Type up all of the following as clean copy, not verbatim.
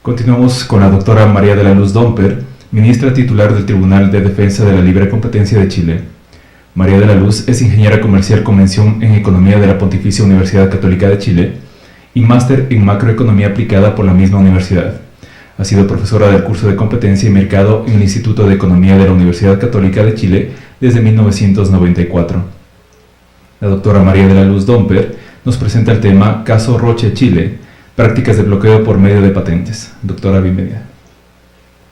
Continuamos con la doctora María de la Luz Domper, ministra titular del Tribunal de Defensa de la Libre Competencia de Chile. María de la Luz es ingeniera comercial con mención en Economía de la Pontificia Universidad Católica de Chile y máster en Macroeconomía aplicada por la misma universidad. Ha sido profesora del curso de Competencia y Mercado en el Instituto de Economía de la Universidad Católica de Chile desde 1994. La doctora María de la Luz Domper nos presenta el tema Caso Roche Chile, prácticas de bloqueo por medio de patentes. Doctora, bienvenida.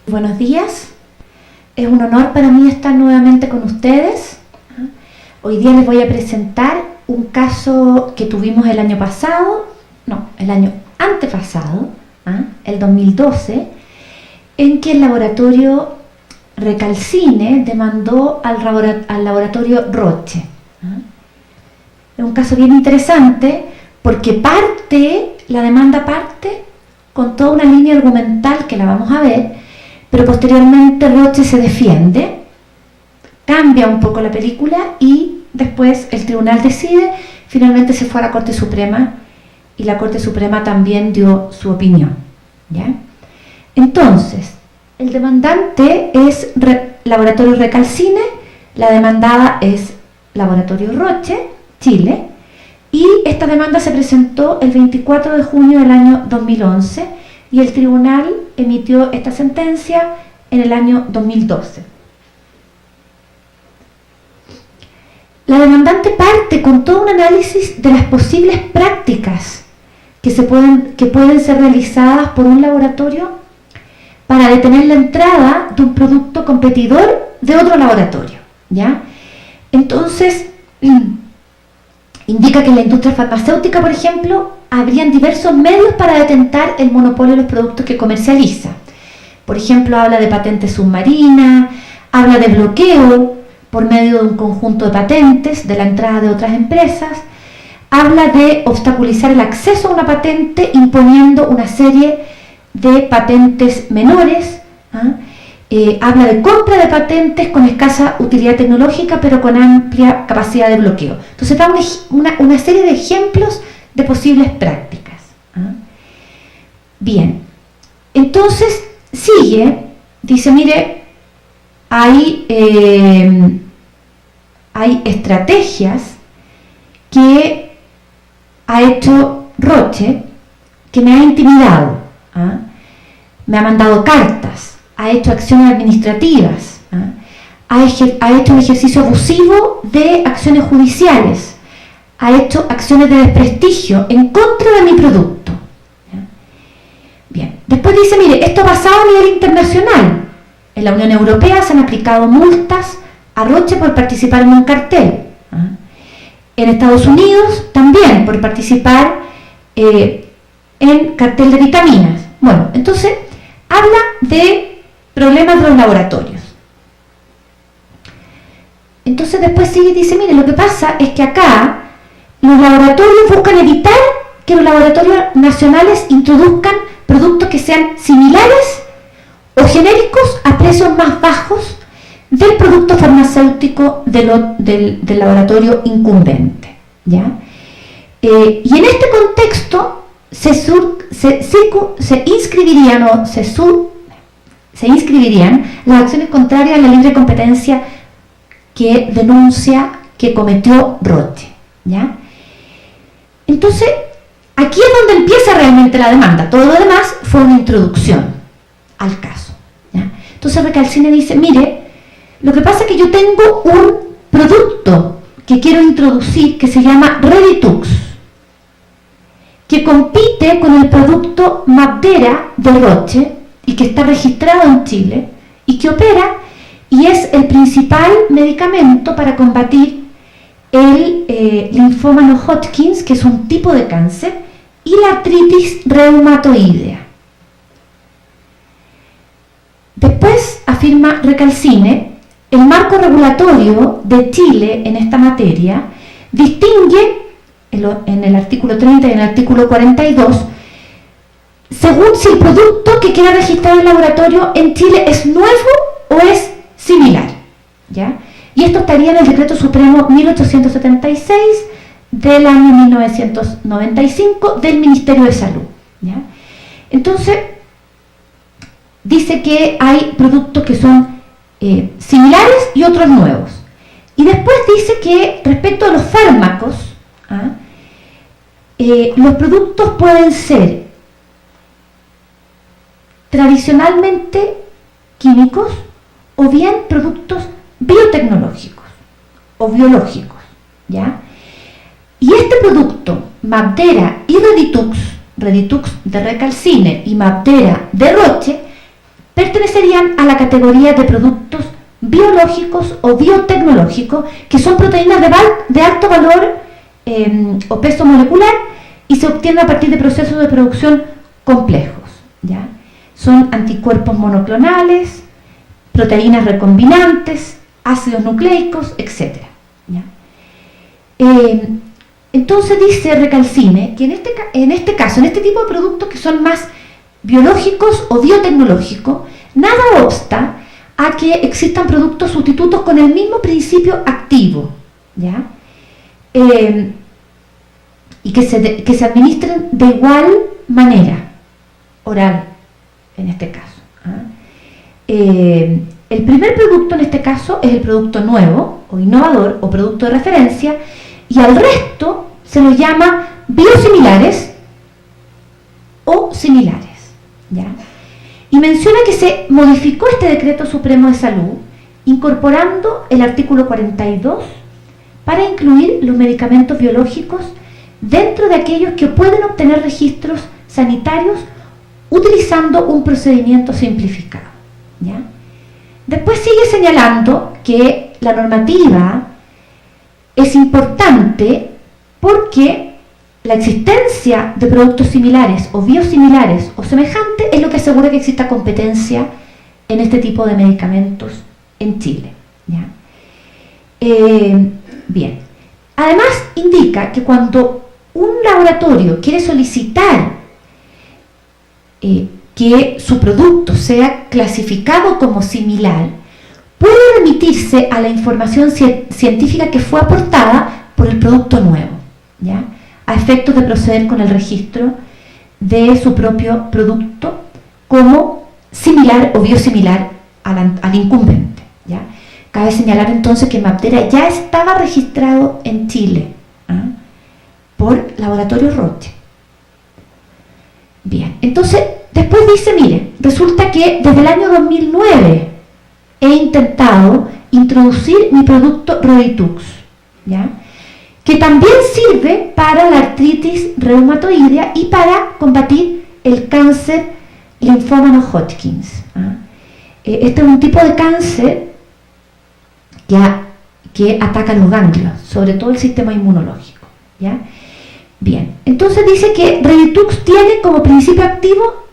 Buenos días. Es un honor para mí estar nuevamente con ustedes. Hoy día les voy a presentar un caso que tuvimos el año antepasado, el 2012, en que el laboratorio Recalcine demandó al laboratorio Roche. Es un caso bien interesante porque la demanda parte con toda una línea argumental que la vamos a ver, pero posteriormente Roche se defiende, cambia un poco la película y después el tribunal decide. Finalmente se fue a la Corte Suprema y la Corte Suprema también dio su opinión, ¿ya? Entonces, el demandante es Laboratorio Recalcine, la demandada es Laboratorio Roche, Chile, y esta demanda se presentó el 24 de junio del año 2011 y el tribunal emitió esta sentencia en el año 2012. La demandante parte con todo un análisis de las posibles prácticas que pueden ser realizadas por un laboratorio para detener la entrada de un producto competidor de otro laboratorio, ¿ya? Entonces, indica que en la industria farmacéutica, por ejemplo, habrían diversos medios para detentar el monopolio de los productos que comercializa. Por ejemplo, habla de patentes submarinas, habla de bloqueo por medio de un conjunto de patentes de la entrada de otras empresas, habla de obstaculizar el acceso a una patente imponiendo una serie de patentes menores, habla de compra de patentes con escasa utilidad tecnológica pero con amplia capacidad de bloqueo. Entonces da una serie de ejemplos de posibles prácticas. Bien, entonces sigue, dice, mire, hay estrategias que ha hecho Roche que me ha intimidado, me ha mandado cartas, ha hecho acciones administrativas, ha hecho un ejercicio abusivo de acciones judiciales, ha hecho acciones de desprestigio en contra de mi producto. Bien, después dice, mire, esto ha pasado a nivel internacional. En la Unión Europea se han aplicado multas a Roche por participar en un cartel. En Estados Unidos también por participar en cartel de vitaminas. Bueno, entonces habla de problemas de los laboratorios. Entonces después sigue y dice, mire, lo que pasa es que acá los laboratorios buscan evitar que los laboratorios nacionales introduzcan productos que sean similares o genéricos a precios más bajos del producto farmacéutico del laboratorio incumbente, ¿ya? Y en este contexto se inscribirían las acciones contrarias a la libre competencia que denuncia que cometió Roche, ¿ya? Entonces, aquí es donde empieza realmente la demanda. Todo lo demás fue una introducción al caso, ¿ya? Entonces Recalcine dice, mire, lo que pasa es que yo tengo un producto que quiero introducir que se llama Reditux, que compite con el producto Mabdera de Roche y que está registrado en Chile y que opera y es el principal medicamento para combatir el linfoma no Hodgkin, que es un tipo de cáncer, y la artritis reumatoidea. Después, afirma Recalcine, el marco regulatorio de Chile en esta materia distingue en el artículo 30 y en el artículo 42 según si el producto que queda registrado en el laboratorio en Chile es nuevo o es similar, ¿ya? Y esto estaría en el Decreto Supremo 1876 del año 1995 del Ministerio de Salud, ¿ya? Entonces, dice que hay productos que son similares y otros nuevos. Y después dice que respecto a los fármacos, los productos pueden ser tradicionalmente químicos o bien productos biotecnológicos o biológicos, ¿ya? Y este producto, Mabdera y Reditux de Recalcine y Mabdera de Roche, pertenecerían a la categoría de productos biológicos o biotecnológicos, que son proteínas de alto valor o peso molecular y se obtienen a partir de procesos de producción complejos, ¿ya? Son anticuerpos monoclonales, proteínas recombinantes, ácidos nucleicos, etc. ¿Ya? Entonces dice Recalcine que en este caso, en este tipo de productos que son más biológicos o biotecnológicos, nada obsta a que existan productos sustitutos con el mismo principio activo, ¿ya? Y que se administren de igual manera, oral, en este caso. El primer producto en este caso es el producto nuevo o innovador o producto de referencia, y al resto se los llama biosimilares o similares, ¿ya? Y menciona que se modificó este Decreto Supremo de Salud incorporando el artículo 42 para incluir los medicamentos biológicos dentro de aquellos que pueden obtener registros sanitarios utilizando un procedimiento simplificado, ¿ya? Después sigue señalando que la normativa es importante porque la existencia de productos similares o biosimilares o semejantes es lo que asegura que exista competencia en este tipo de medicamentos en Chile, ¿ya? Bien. Además indica que cuando un laboratorio quiere solicitar que su producto sea clasificado como similar, puede remitirse a la información científica que fue aportada por el producto nuevo, ¿ya? A efectos de proceder con el registro de su propio producto como similar o biosimilar al incumbente, ¿ya? Cabe señalar entonces que Mabdera ya estaba registrado en Chile por Laboratorio Roche. Bien, entonces después dice, mire, resulta que desde el año 2009 he intentado introducir mi producto Reditux, ¿ya? Que también sirve para la artritis reumatoidea y para combatir el cáncer linfoma no Hodgkins. Este es un tipo de cáncer que ataca los ganglios, sobre todo el sistema inmunológico, ¿ya? Bien, entonces dice que Reditux tiene como principio activo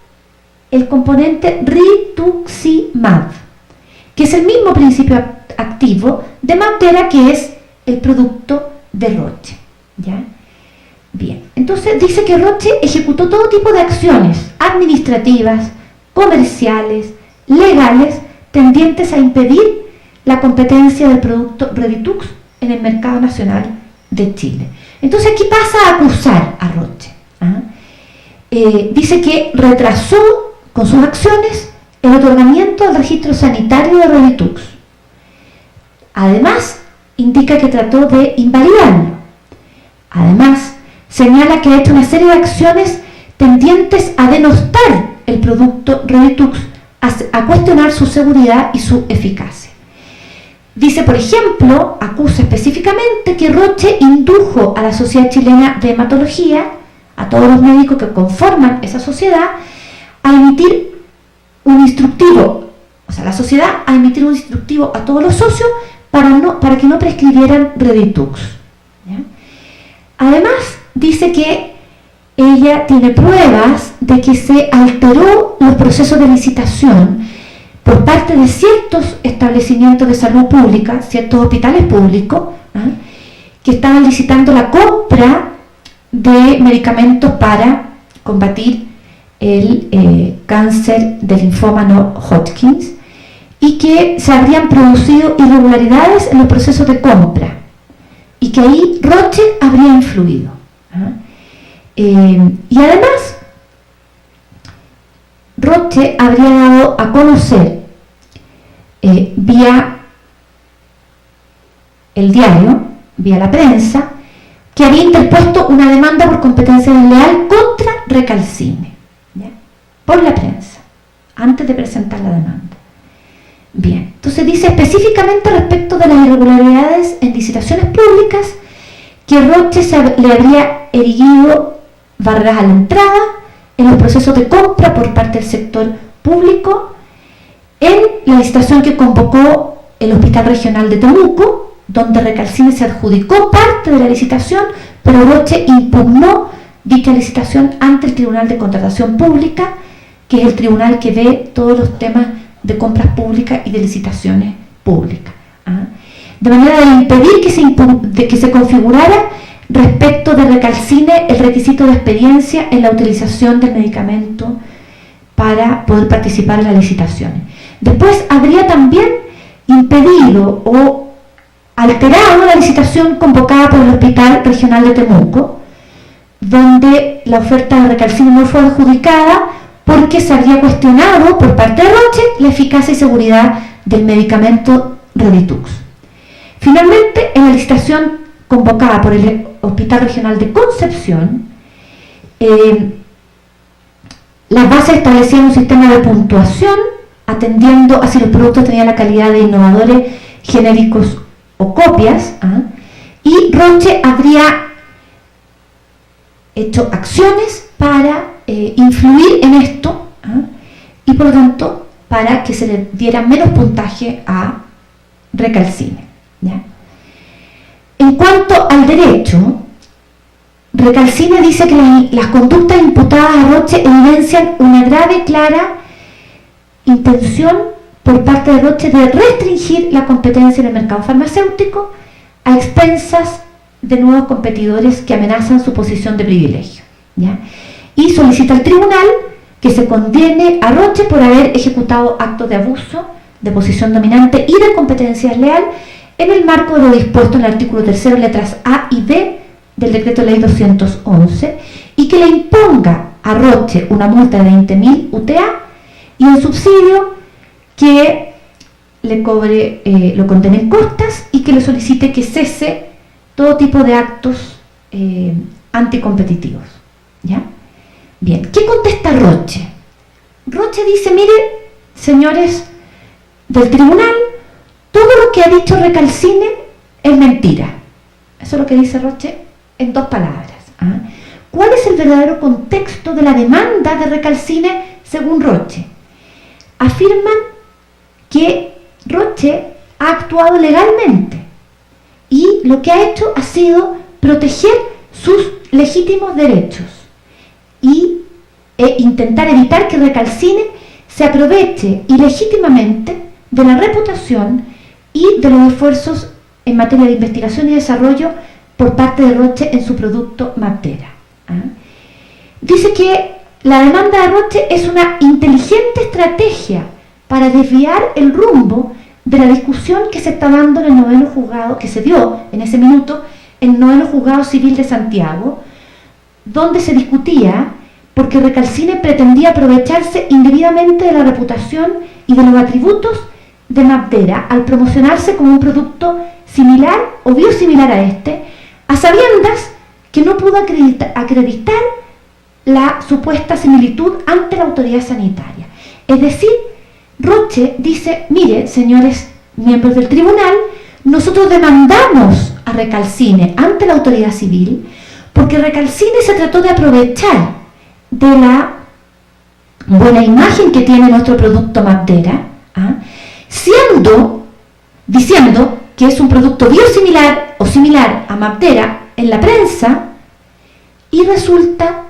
el componente rituximab, que es el mismo principio activo de Mabdera, que es el producto de Roche, ¿ya? Bien, entonces dice que Roche ejecutó todo tipo de acciones administrativas, comerciales, legales, tendientes a impedir la competencia del producto Reditux en el mercado nacional de Chile. Entonces aquí pasa a acusar a Roche. Dice que retrasó con sus acciones el otorgamiento del registro sanitario de Reditux. Además, indica que trató de invalidarlo. Además, señala que ha hecho una serie de acciones tendientes a denostar el producto Reditux, a cuestionar su seguridad y su eficacia. Dice, por ejemplo, acusa específicamente que Roche indujo a la Sociedad Chilena de Hematología, a todos los médicos que conforman esa sociedad, a emitir un instructivo, o sea, la sociedad a emitir un instructivo a todos los socios para que no prescribieran Reditux, ¿ya? Además, dice que ella tiene pruebas de que se alteró los procesos de licitación por parte de ciertos establecimientos de salud pública, ciertos hospitales públicos, que estaban licitando la compra de medicamentos para combatir el cáncer de linfoma no Hodgkins, y que se habrían producido irregularidades en los procesos de compra y que ahí Roche habría influido. Y además Roche habría dado a conocer vía el diario, vía la prensa, que había interpuesto una demanda por competencia desleal contra Recalcine, ¿ya? Por la prensa, antes de presentar la demanda. Bien, entonces dice específicamente respecto de las irregularidades en licitaciones públicas que Roche le habría erigido barreras a la entrada en los procesos de compra por parte del sector público en la licitación que convocó el Hospital Regional de Temuco, donde Recalcine se adjudicó parte de la licitación, pero Roche impugnó dicha licitación ante el Tribunal de Contratación Pública, que es el tribunal que ve todos los temas de compras públicas y de licitaciones públicas. De manera de impedir que se configurara respecto de Recalcine el requisito de experiencia en la utilización del medicamento para poder participar en las licitaciones. Después habría también impedido o alterado la licitación convocada por el Hospital Regional de Temuco, donde la oferta de Recalcine no fue adjudicada porque se habría cuestionado por parte de Roche la eficacia y seguridad del medicamento Reditux. Finalmente, en la licitación convocada por el Hospital Regional de Concepción, las bases establecían un sistema de puntuación atendiendo a si los productos tenían la calidad de innovadores, genéricos o copias, y Roche habría hecho acciones para influir en esto, y por lo tanto para que se le diera menos puntaje a Recalcine, ¿ya? En cuanto al derecho, Recalcine dice que las conductas imputadas a Roche evidencian una grave, clara intención por parte de Roche de restringir la competencia en el mercado farmacéutico a expensas de nuevos competidores que amenazan su posición de privilegio, ¿ya? Y solicita al tribunal que se condene a Roche por haber ejecutado actos de abuso de posición dominante y de competencia desleal en el marco de lo dispuesto en el artículo 3, letras A y B del Decreto Ley 211, y que le imponga a Roche una multa de 20.000 UTA y un subsidio que le cobre, lo condene en costas, y que le solicite que cese todo tipo de actos anticompetitivos, ¿ya? Bien, ¿qué contesta Roche? Roche dice, mire, señores del tribunal, todo lo que ha dicho Recalcine es mentira. Eso es lo que dice Roche en dos palabras. ¿Cuál es el verdadero contexto de la demanda de Recalcine según Roche? Afirman que Roche ha actuado legalmente y lo que ha hecho ha sido proteger sus legítimos derechos e intentar evitar que Recalcine se aproveche ilegítimamente de la reputación y de los esfuerzos en materia de investigación y desarrollo por parte de Roche en su producto Maptera. Dice que la demanda de Roche es una inteligente estrategia para desviar el rumbo de la discusión que se está dando en el 9º juzgado, que se dio en ese minuto en el 9º juzgado civil de Santiago, donde se discutía porque Recalcine pretendía aprovecharse indebidamente de la reputación y de los atributos de Maptera al promocionarse como un producto similar o biosimilar a este, a sabiendas que no pudo acreditar la supuesta similitud ante la autoridad sanitaria. Es decir, Roche dice, mire, señores miembros del tribunal, nosotros demandamos a Recalcine ante la autoridad civil porque Recalcine se trató de aprovechar de la buena imagen que tiene nuestro producto Maptera, diciendo que es un producto biosimilar o similar a Maptera en la prensa, y resulta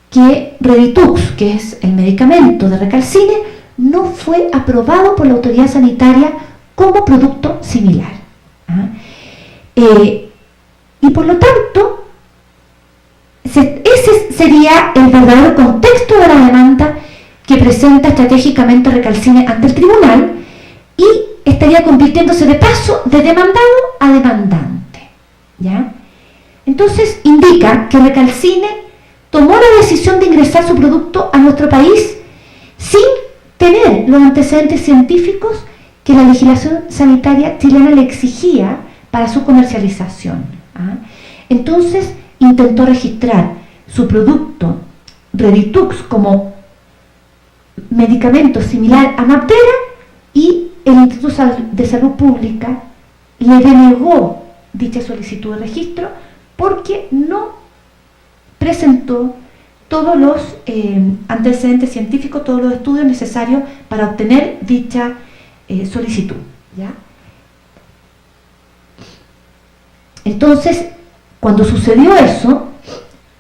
que Reditux, que es el medicamento de Recalcine, no fue aprobado por la autoridad sanitaria como producto similar. Y por lo tanto, ese sería el verdadero contexto de la demanda que presenta estratégicamente Recalcine ante el tribunal, y estaría convirtiéndose de paso de demandado a demandante, ¿ya? Entonces indica que Recalcine tomó la decisión de ingresar su producto a nuestro país sin tener los antecedentes científicos que la legislación sanitaria chilena le exigía para su comercialización. Entonces intentó registrar su producto Reditux como medicamento similar a Mabtera y el Instituto de Salud Pública le denegó dicha solicitud de registro porque no presentó todos los antecedentes científicos, todos los estudios necesarios para obtener dicha solicitud, ¿ya? Entonces, cuando sucedió eso,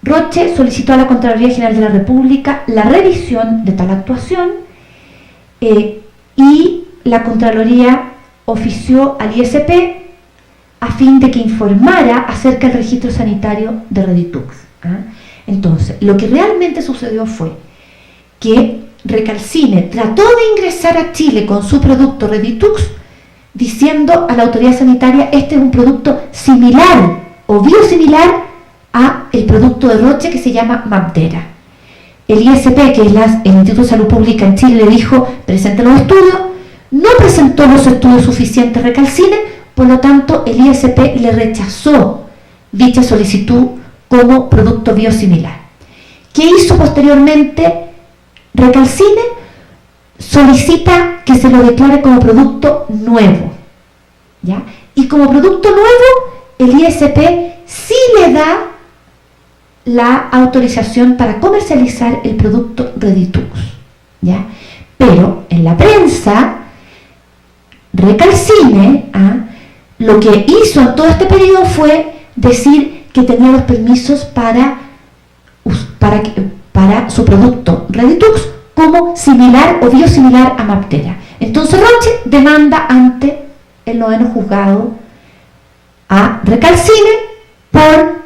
Roche solicitó a la Contraloría General de la República la revisión de tal actuación y la Contraloría ofició al ISP a fin de que informara acerca del registro sanitario de Reditux. Entonces, lo que realmente sucedió fue que Recalcine trató de ingresar a Chile con su producto Reditux diciendo a la autoridad sanitaria: este es un producto similar o biosimilar a el producto de Roche que se llama Mabtera. El ISP, que es el Instituto de Salud Pública en Chile, le dijo: presente los estudios. No presentó los estudios suficientes Recalcine, por lo tanto el ISP le rechazó dicha solicitud como producto biosimilar. ¿Qué hizo posteriormente Recalcine? Solicita que se lo declare como producto nuevo, ¿ya? Y como producto nuevo, el ISP sí le da la autorización para comercializar el producto Reditux, ¿ya? Pero en la prensa, Recalcine lo que hizo en todo este periodo fue decir que tenía los permisos para su producto Reditux como similar o biosimilar a Mabtera. Entonces Roche demanda ante el 9º juzgado a Recalcine por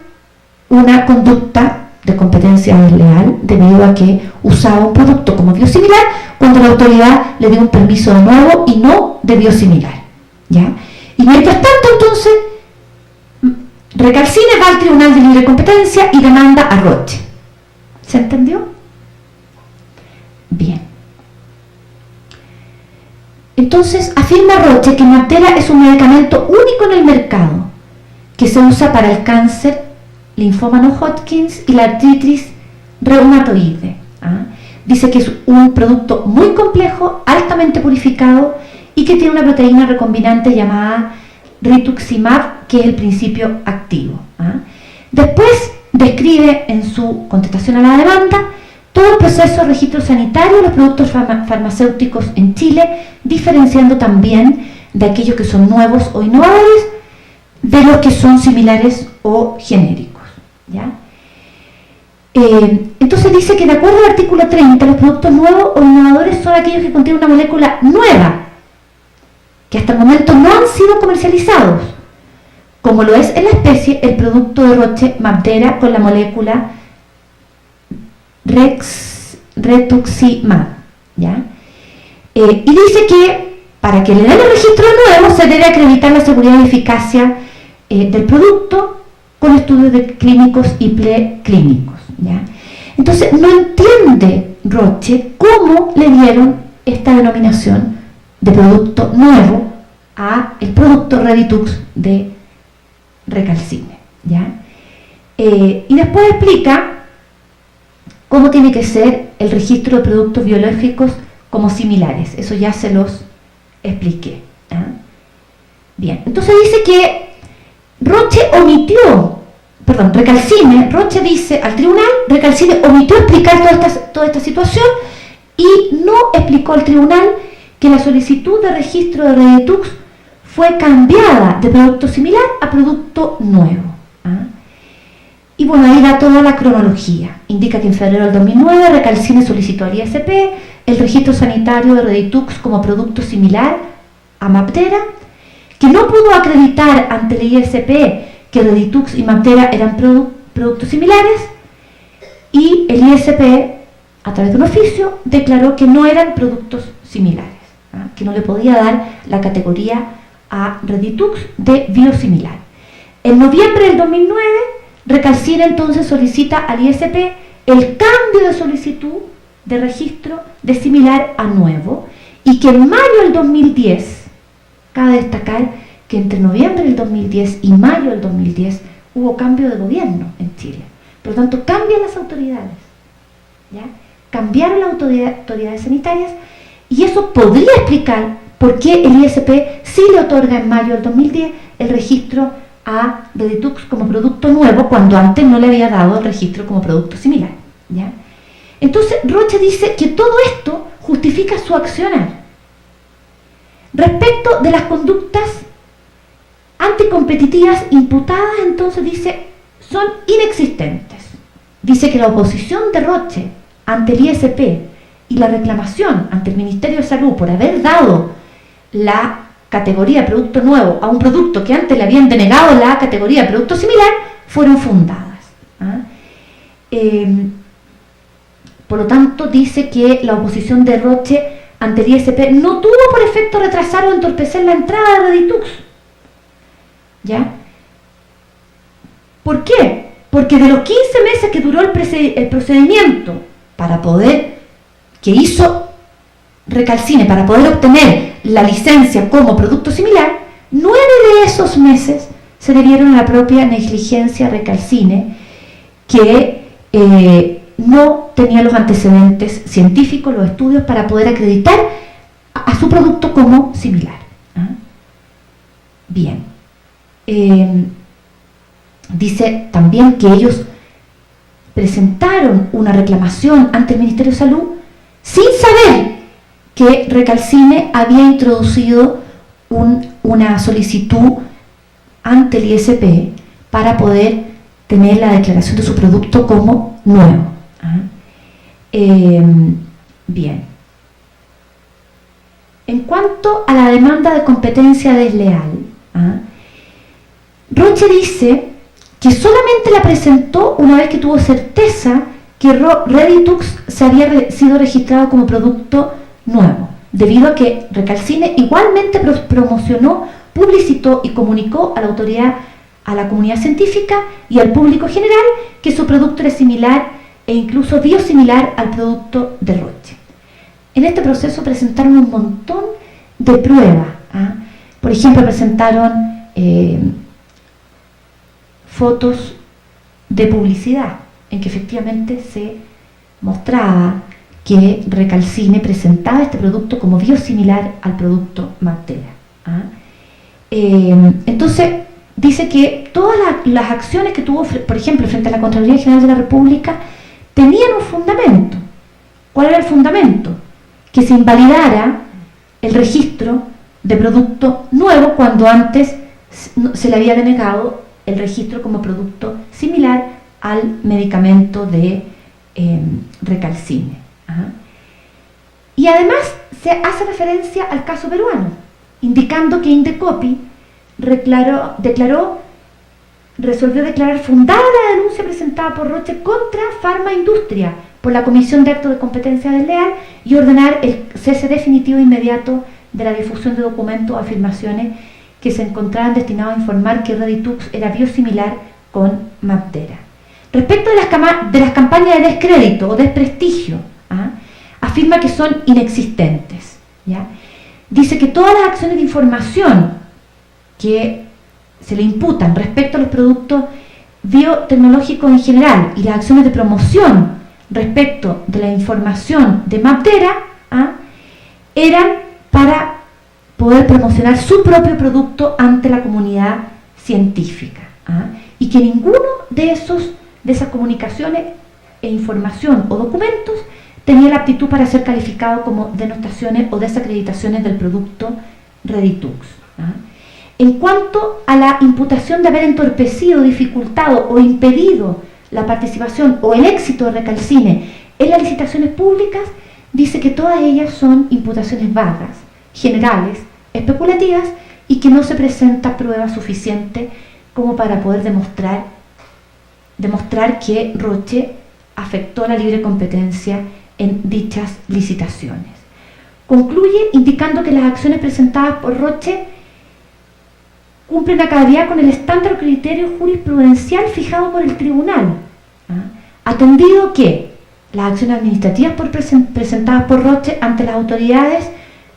una conducta de competencia desleal debido a que usaba un producto como biosimilar cuando la autoridad le dio un permiso de nuevo y no de biosimilar, ¿ya? Y mientras tanto, entonces, Recalcine va al Tribunal de Libre Competencia y demanda a Roche. ¿Se entendió? Bien. Entonces, afirma Roche que Mabtera es un medicamento único en el mercado, que se usa para el cáncer, linfoma no Hodgkins y la artritis reumatoide. Dice que es un producto muy complejo, altamente purificado y que tiene una proteína recombinante llamada rituximab, que es el principio activo. Después describe en su contestación a la demanda todo el proceso de registro sanitario de los productos farmacéuticos en Chile, diferenciando también de aquellos que son nuevos o innovadores de los que son similares o genéricos, ¿ya? Entonces dice que de acuerdo al artículo 30, los productos nuevos o innovadores son aquellos que contienen una molécula nueva, que hasta el momento no han sido comercializados, como lo es en la especie el producto de Roche Mabtera con la molécula rituximab, ¿ya? Y dice que para que le den el registro nuevo se debe acreditar la seguridad y eficacia del producto con estudios clínicos y preclínicos, ¿ya? Entonces no entiende Roche cómo le dieron esta denominación de producto nuevo a el producto Reditux de Recalcine, ¿ya? Y después explica cómo tiene que ser el registro de productos biológicos como similares. Eso ya se los expliqué. Bien, entonces dice que Roche dice al tribunal, Recalcine omitió explicar toda esta situación y no explicó al tribunal que la solicitud de registro de Reditux fue cambiada de producto similar a producto nuevo. Y bueno, ahí da toda la cronología. Indica que en febrero del 2009 Recalcine solicitó al ISP el registro sanitario de Reditux como producto similar a Mabtera, que no pudo acreditar ante el ISP que Reditux y Mabtera eran productos similares, y el ISP, a través de un oficio, declaró que no eran productos similares, que no le podía dar la categoría a Reditux de biosimilar. En noviembre del 2009, Recalcine entonces solicita al ISP el cambio de solicitud de registro de similar a nuevo, y que en mayo del 2010, cabe destacar que entre noviembre del 2010 y mayo del 2010 hubo cambio de gobierno en Chile. Por lo tanto, cambian las autoridades, ¿ya? Cambiaron las autoridades sanitarias, y eso podría explicar por qué el ISP sí le otorga en mayo del 2010 el registro a Reditux como producto nuevo, cuando antes no le había dado el registro como producto similar, ¿ya? Entonces, Roche dice que todo esto justifica su accionar. Respecto de las conductas anticompetitivas imputadas, entonces dice, son inexistentes. Dice que la oposición de Roche ante el ISP y la reclamación ante el Ministerio de Salud por haber dado la categoría de producto nuevo a un producto que antes le habían denegado la categoría de producto similar, fueron fundadas. Por lo tanto, dice que la oposición de Roche ante el ISP no tuvo por efecto retrasar o entorpecer la entrada de Reditux, ¿ya? ¿Por qué? Porque de los 15 meses que duró el procedimiento que hizo Recalcine para poder obtener la licencia como producto similar, 9 de esos meses se debieron a la propia negligencia Recalcine, que no tenía los antecedentes científicos, los estudios para poder acreditar a su producto como similar. Bien. Dice también que ellos presentaron una reclamación ante el Ministerio de Salud sin saber que Recalcine había introducido una solicitud ante el ISP para poder tener la declaración de su producto como nuevo. Bien. En cuanto a la demanda de competencia desleal, Roche dice que solamente la presentó una vez que tuvo certeza que Reditux se había sido registrado como producto nuevo, debido a que Recalcine igualmente promocionó, publicitó y comunicó a la autoridad, a la comunidad científica y al público general que su producto era similar e incluso biosimilar al producto de Roche. En este proceso presentaron un montón de pruebas. Por ejemplo, presentaron fotos de publicidad en que efectivamente se mostraba que Recalcine presentaba este producto como biosimilar al producto Mabtera. Entonces, dice que todas las acciones que tuvo, por ejemplo, frente a la Contraloría General de la República, tenían un fundamento. ¿Cuál era el fundamento? Que se invalidara el registro de producto nuevo cuando antes se le había denegado el registro como producto similar al medicamento de Recalcine. Y además se hace referencia al caso peruano, indicando que Indecopi resolvió declarar fundada la denuncia presentada por Roche contra Farmaindustria por la Comisión de Actos de Competencia Desleal y ordenar el cese definitivo e inmediato de la difusión de documentos o afirmaciones que se encontraban destinados a informar que Reditux era biosimilar con Mabtera. Respecto de las campañas de descrédito o desprestigio, afirma que son inexistentes, ¿ya? Dice que todas las acciones de información que se le imputan respecto a los productos biotecnológicos en general y las acciones de promoción respecto de la información de Mabtera eran para poder promocionar su propio producto ante la comunidad científica, y que ninguno de esas comunicaciones e información o documentos tenía la aptitud para ser calificado como denotaciones o desacreditaciones del producto Reditux. En cuanto a la imputación de haber entorpecido, dificultado o impedido la participación o el éxito de Recalcine en las licitaciones públicas, dice que todas ellas son imputaciones vagas, generales, especulativas y que no se presenta prueba suficiente como para poder demostrar que Roche afectó la libre competencia en dichas licitaciones. Concluye indicando que las acciones presentadas por Roche cumplen a cabalidad con el estándar o criterio jurisprudencial fijado por el tribunal, atendido que las acciones administrativas presentadas por Roche ante las autoridades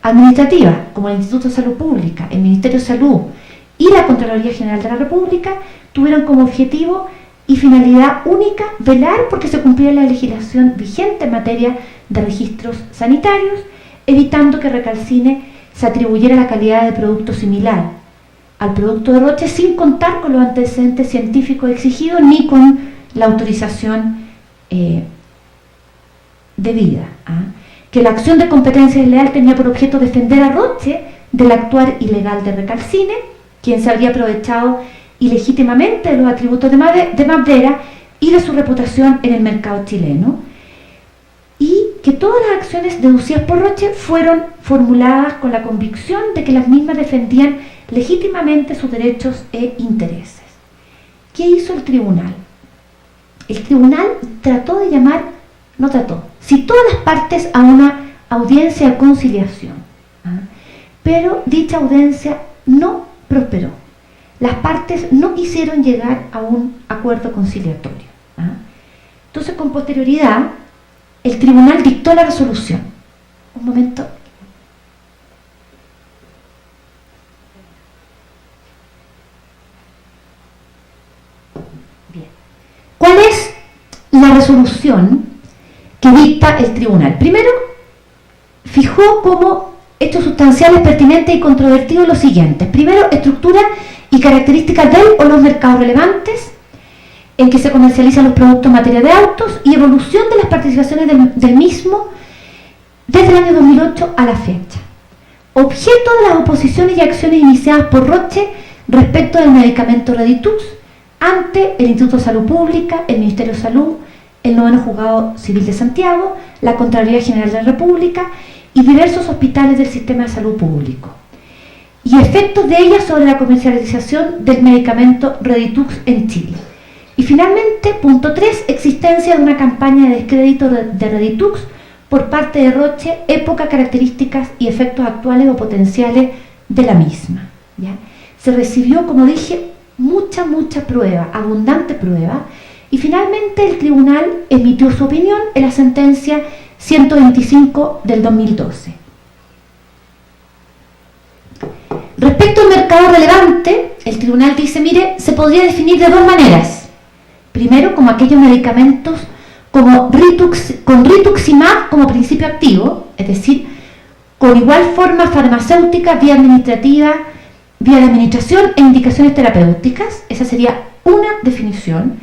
administrativas, como el Instituto de Salud Pública, el Ministerio de Salud y la Contraloría General de la República, tuvieron como objetivo y finalidad única velar porque se cumpliera la legislación vigente en materia de registros sanitarios, evitando que Recalcine se atribuyera la calidad de producto similar al producto de Roche sin contar con los antecedentes científicos exigidos ni con la autorización debida. Que la acción de competencia desleal tenía por objeto defender a Roche del actuar ilegal de Recalcine, quien se habría aprovechado ilegítimamente de los atributos de Mabdera y de su reputación en el mercado chileno, y que todas las acciones deducidas por Roche fueron formuladas con la convicción de que las mismas defendían legítimamente sus derechos e intereses. ¿Qué hizo el tribunal? El tribunal citó a las partes a una audiencia de conciliación, pero dicha audiencia no prosperó. Las partes no quisieron llegar a un acuerdo conciliatorio. Entonces, con posterioridad, el tribunal dictó la resolución. Un momento. Bien. ¿Cuál es la resolución que dicta el tribunal? Primero, fijó como hechos sustanciales pertinentes y controvertidos los siguientes. Primero, estructura y características del o los mercados relevantes en que se comercializan los productos en materia de autos y evolución de las participaciones del mismo desde el año 2008 a la fecha. Objeto de las oposiciones y acciones iniciadas por Roche respecto del medicamento Reditux ante el Instituto de Salud Pública, el Ministerio de Salud, el 9º Juzgado Civil de Santiago, la Contraloría General de la República y diversos hospitales del sistema de salud público, y efectos de ellas sobre la comercialización del medicamento Reditux en Chile. Y finalmente, punto 3, existencia de una campaña de descrédito de Reditux por parte de Roche, época, características y efectos actuales o potenciales de la misma. ¿Ya? Se recibió, como dije, mucha prueba, abundante prueba, y finalmente el tribunal emitió su opinión en la sentencia 125 del 2012. Respecto al mercado relevante, el tribunal dice, mire, se podría definir de dos maneras. Primero, como aquellos medicamentos con rituximab como principio activo, es decir, con igual forma farmacéutica, vía administrativa, vía de administración e indicaciones terapéuticas. Esa sería una definición.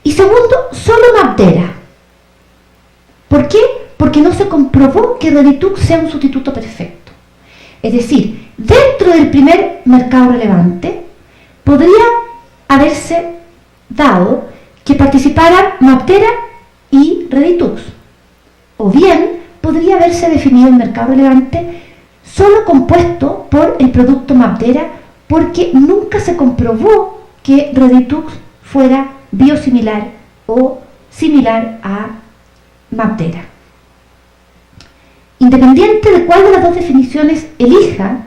Y segundo, solo Mabdera. ¿Por qué? Porque no se comprobó que Reditux sea un sustituto perfecto. Es decir, dentro del primer mercado relevante podría haberse dado que participaran Mabdera y Reditux, o bien podría haberse definido el mercado relevante solo compuesto por el producto Mabdera, porque nunca se comprobó que Reditux fuera biosimilar o similar a Mabdera. Independiente de cuál de las dos definiciones elija,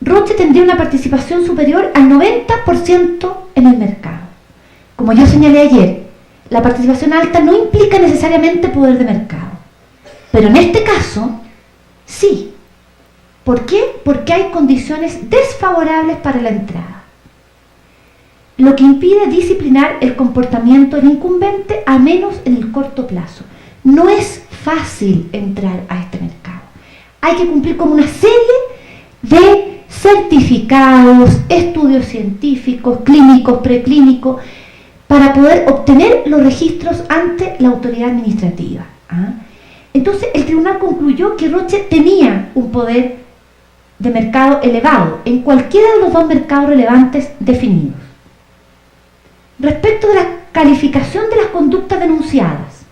Roche tendría una participación superior al 90% en el mercado. Como yo señalé ayer, la participación alta no implica necesariamente poder de mercado. Pero en este caso, sí. ¿Por qué? Porque hay condiciones desfavorables para la entrada, lo que impide disciplinar el comportamiento del incumbente, a menos en el corto plazo. No es fácil entrar a este mercado. Hay que cumplir con una serie de certificados, estudios científicos, clínicos, preclínicos, para poder obtener los registros ante la autoridad administrativa. Entonces el tribunal concluyó que Roche tenía un poder de mercado elevado en cualquiera de los dos mercados relevantes definidos. Respecto de la calificación de las conductas denunciadas,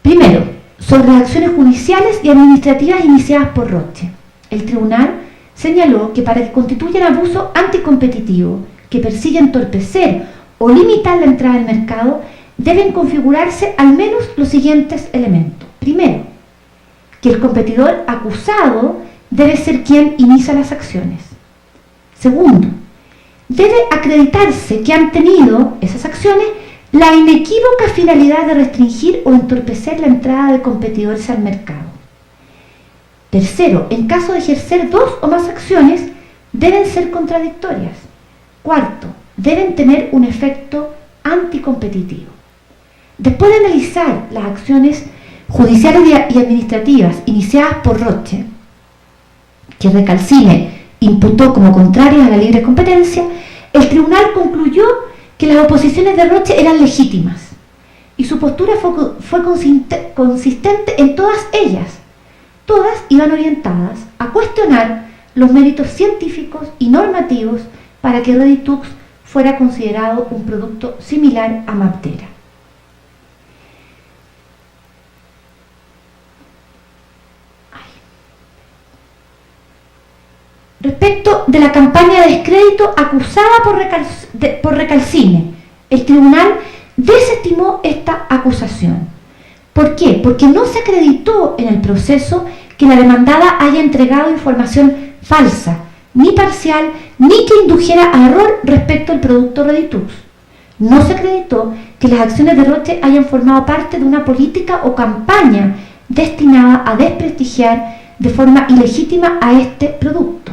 primero, sobre las acciones judiciales y administrativas iniciadas por Roche, el tribunal señaló que para que constituyan abuso anticompetitivo que persigue entorpecer o limitar la entrada al mercado, deben configurarse al menos los siguientes elementos. Primero, que el competidor acusado debe ser quien inicia las acciones. Segundo, debe acreditarse que han tenido esas acciones la inequívoca finalidad de restringir o entorpecer la entrada de competidores al mercado. Tercero, en caso de ejercer dos o más acciones, deben ser contradictorias. Cuarto, deben tener un efecto anticompetitivo. Después de analizar las acciones judiciales y administrativas iniciadas por Roche, que Recalcine imputó como contrarias a la libre competencia, el tribunal concluyó que las oposiciones de Roche eran legítimas y su postura fue consistente en todas ellas. Todas iban orientadas a cuestionar los méritos científicos y normativos para que Reditux fuera considerado un producto similar a Maptera. Respecto de la campaña de descrédito acusada por Recalcine, el tribunal desestimó esta acusación. ¿Por qué? Porque no se acreditó en el proceso que la demandada haya entregado información falsa, ni parcial, ni que indujera a error respecto al producto Reditux. No se acreditó que las acciones de Roche hayan formado parte de una política o campaña destinada a desprestigiar de forma ilegítima a este producto.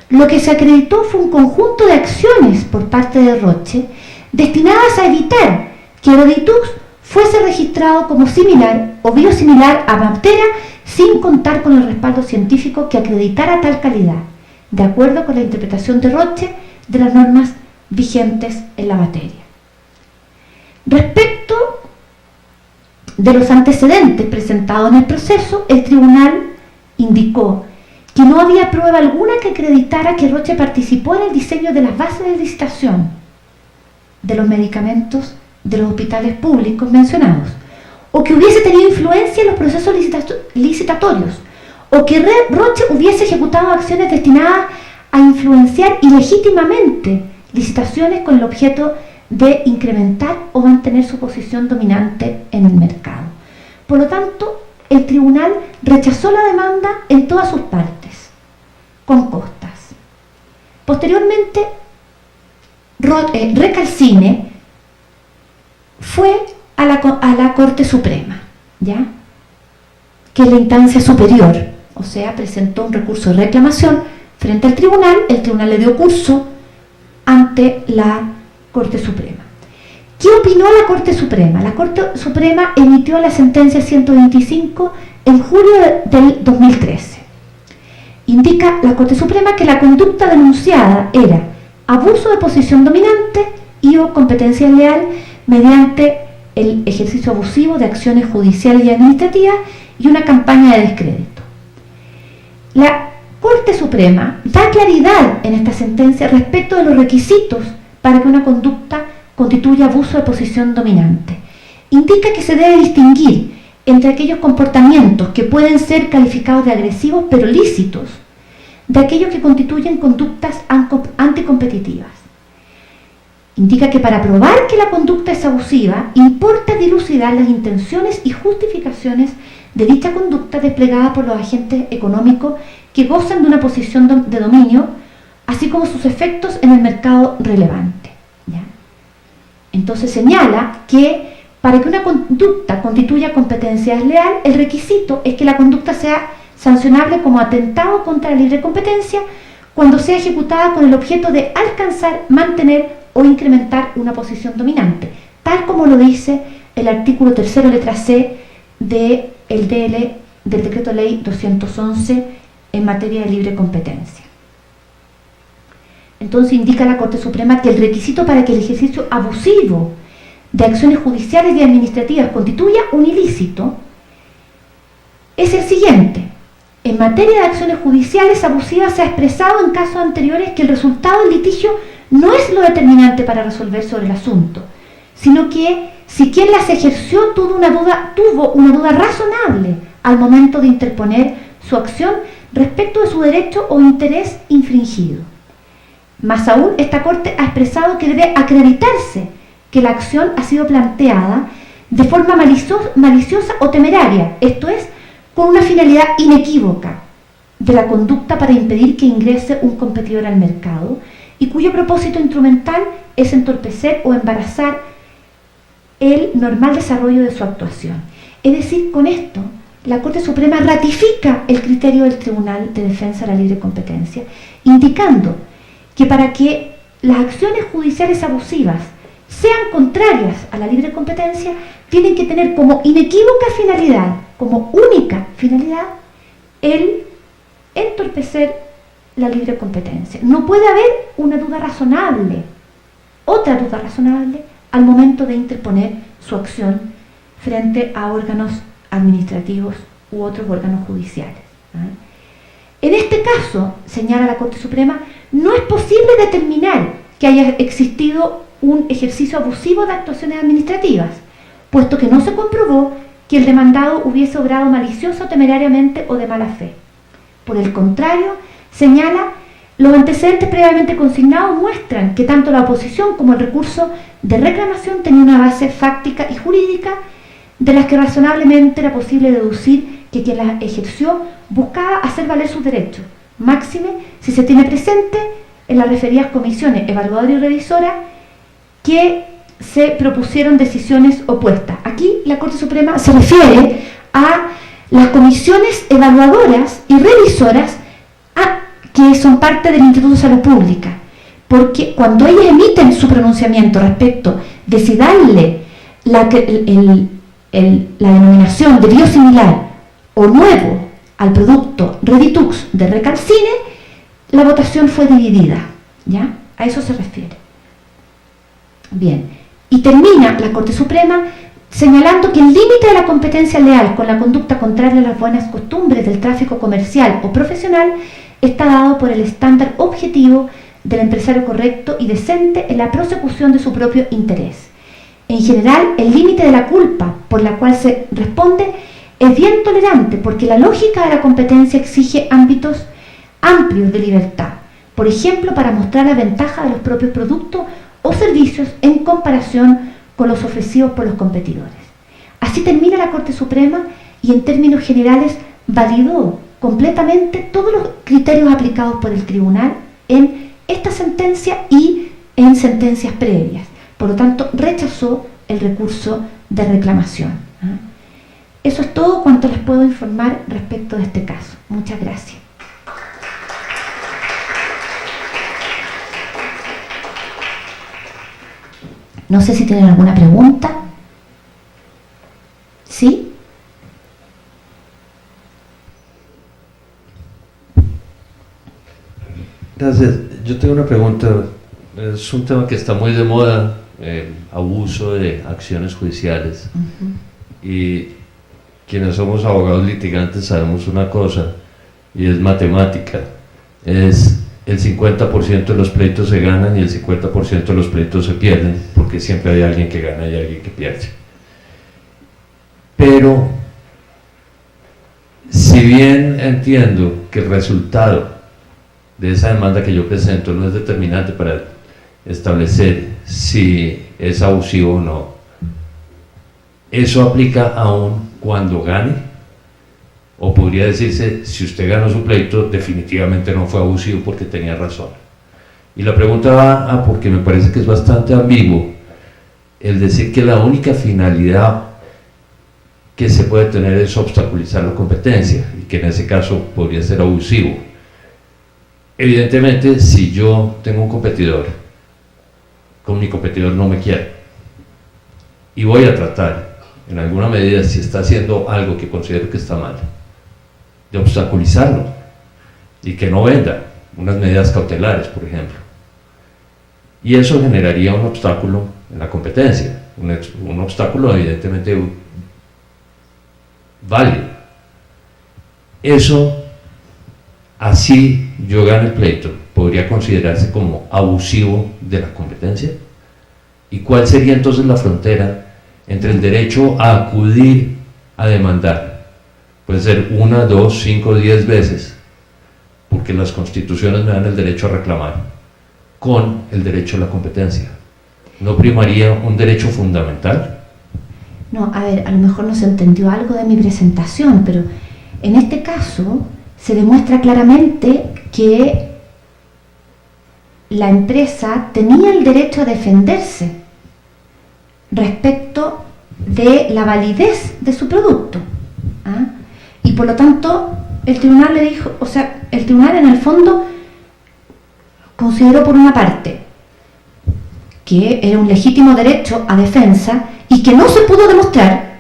Lo que se acreditó fue un conjunto de acciones por parte de Roche destinadas a evitar que Reditux fuese registrado como similar o biosimilar a Maptera sin contar con el respaldo científico que acreditara tal calidad, de acuerdo con la interpretación de Roche de las normas vigentes en la materia. Respecto de los antecedentes presentados en el proceso, el tribunal indicó que no había prueba alguna que acreditara que Roche participó en el diseño de las bases de licitación de los medicamentos de los hospitales públicos mencionados, o que hubiese tenido influencia en los procesos licitatorios, o que Roche hubiese ejecutado acciones destinadas a influenciar ilegítimamente licitaciones con el objeto de incrementar o mantener su posición dominante en el mercado. Por lo tanto, el tribunal rechazó la demanda en todas sus partes, con costas. Posteriormente, Recalcine fue a la Corte Suprema, ¿ya? Que es la instancia superior, o sea, presentó un recurso de reclamación frente al tribunal, el tribunal le dio curso ante la Corte Suprema. ¿Qué opinó la Corte Suprema? La Corte Suprema emitió la sentencia 125 en julio del 2013. Indica la Corte Suprema que la conducta denunciada era abuso de posición dominante y o competencia desleal mediante el ejercicio abusivo de acciones judiciales y administrativas y una campaña de descrédito. La Corte Suprema da claridad en esta sentencia respecto de los requisitos para que una conducta constituye abuso de posición dominante. Indica que se debe distinguir entre aquellos comportamientos que pueden ser calificados de agresivos pero lícitos, de aquellos que constituyen conductas anticompetitivas. Indica que para probar que la conducta es abusiva, importa dilucidar las intenciones y justificaciones de dicha conducta desplegada por los agentes económicos que gozan de una posición de dominio, así como sus efectos en el mercado relevante. ¿Ya? Entonces señala que para que una conducta constituya competencia desleal, el requisito es que la conducta sea sancionable como atentado contra la libre competencia cuando sea ejecutada con el objeto de alcanzar, mantener o incrementar una posición dominante, tal como lo dice el artículo 3, letra C del Decreto Ley 211 en materia de libre competencia. Entonces indica la Corte Suprema que el requisito para que el ejercicio abusivo de acciones judiciales y administrativas constituya un ilícito es el siguiente: en materia de acciones judiciales abusivas se ha expresado en casos anteriores que el resultado del litigio no es lo determinante para resolver sobre el asunto, sino que si quien las ejerció tuvo una duda razonable al momento de interponer su acción respecto de su derecho o interés infringido. Más aún, esta Corte ha expresado que debe acreditarse que la acción ha sido planteada de forma maliciosa o temeraria, esto es, con una finalidad inequívoca de la conducta para impedir que ingrese un competidor al mercado y cuyo propósito instrumental es entorpecer o embarazar el normal desarrollo de su actuación. Es decir, con esto, la Corte Suprema ratifica el criterio del Tribunal de Defensa de la Libre Competencia, indicando que para que las acciones judiciales abusivas sean contrarias a la libre competencia, tienen que tener como inequívoca finalidad, como única finalidad, el entorpecer la libre competencia. No puede haber una duda razonable, otra duda razonable, al momento de interponer su acción frente a órganos administrativos u otros órganos judiciales. En este caso, señala la Corte Suprema, no es posible determinar que haya existido un ejercicio abusivo de actuaciones administrativas, puesto que no se comprobó que el demandado hubiese obrado malicioso, temerariamente o de mala fe. Por el contrario, señala, los antecedentes previamente consignados muestran que tanto la oposición como el recurso de reclamación tenía una base fáctica y jurídica de las que razonablemente era posible deducir que quien las ejerció buscaba hacer valer sus derechos, máxime si se tiene presente en las referidas comisiones evaluadora y revisora que se propusieron decisiones opuestas. Aquí la Corte Suprema se refiere a las comisiones evaluadoras y revisoras que son parte del Instituto de Salud Pública, porque cuando ellos emiten su pronunciamiento respecto de si darle la denominación de biosimilar o nuevo al producto Reditux de Recalcine, la votación fue dividida, ¿ya? A eso se refiere. Bien, y termina la Corte Suprema señalando que el límite de la competencia leal con la conducta contraria a las buenas costumbres del tráfico comercial o profesional está dado por el estándar objetivo del empresario correcto y decente en la prosecución de su propio interés. En general, el límite de la culpa por la cual se responde es bien tolerante porque la lógica de la competencia exige ámbitos amplios de libertad, por ejemplo, para mostrar la ventaja de los propios productos o servicios en comparación con los ofrecidos por los competidores. Así termina la Corte Suprema y en términos generales validó completamente todos los criterios aplicados por el tribunal en esta sentencia y en sentencias previas. Por lo tanto, rechazó el recurso de reclamación. Eso es todo cuanto les puedo informar respecto de este caso. Muchas gracias. No sé si tienen alguna pregunta. ¿Sí? Gracias. Yo tengo una pregunta. Es un tema que está muy de moda, abuso de acciones judiciales. Y quienes somos abogados litigantes sabemos una cosa, y es matemática. Es el 50% de los pleitos se ganan y el 50% de los pleitos se pierden, porque siempre hay alguien que gana y alguien que pierde. Pero, si bien entiendo que el resultado de esa demanda que yo presento no es determinante para establecer si es abusivo o no, ¿eso aplica aún cuando gane? O podría decirse, si usted ganó su pleito, definitivamente no fue abusivo porque tenía razón. Y la pregunta va porque me parece que es bastante ambiguo el decir que la única finalidad que se puede tener es obstaculizar la competencia, y que en ese caso podría ser abusivo. Evidentemente, si yo tengo un competidor, con mi competidor no me quiere, y voy a tratar, en alguna medida, si está haciendo algo que considero que está mal, de obstaculizarlo, y que no venda, unas medidas cautelares, por ejemplo. Y eso generaría un obstáculo en la competencia, un obstáculo evidentemente válido. Eso, así yo gane el pleito, podría considerarse como abusivo de la competencia. ¿Y cuál sería entonces la frontera entre el derecho a acudir a demandar? Puede ser 1, 2, 5, 10 veces, porque las constituciones me dan el derecho a reclamar, con el derecho a la competencia. ¿No primaría un derecho fundamental? No, a ver, a lo mejor no se entendió algo de mi presentación, pero en este caso se demuestra claramente que la empresa tenía el derecho a defenderse. respecto de la validez de su producto. ¿Ah? Y por lo tanto, el tribunal le dijo, o sea, el tribunal en el fondo consideró por una parte que era un legítimo derecho a defensa y que no se pudo demostrar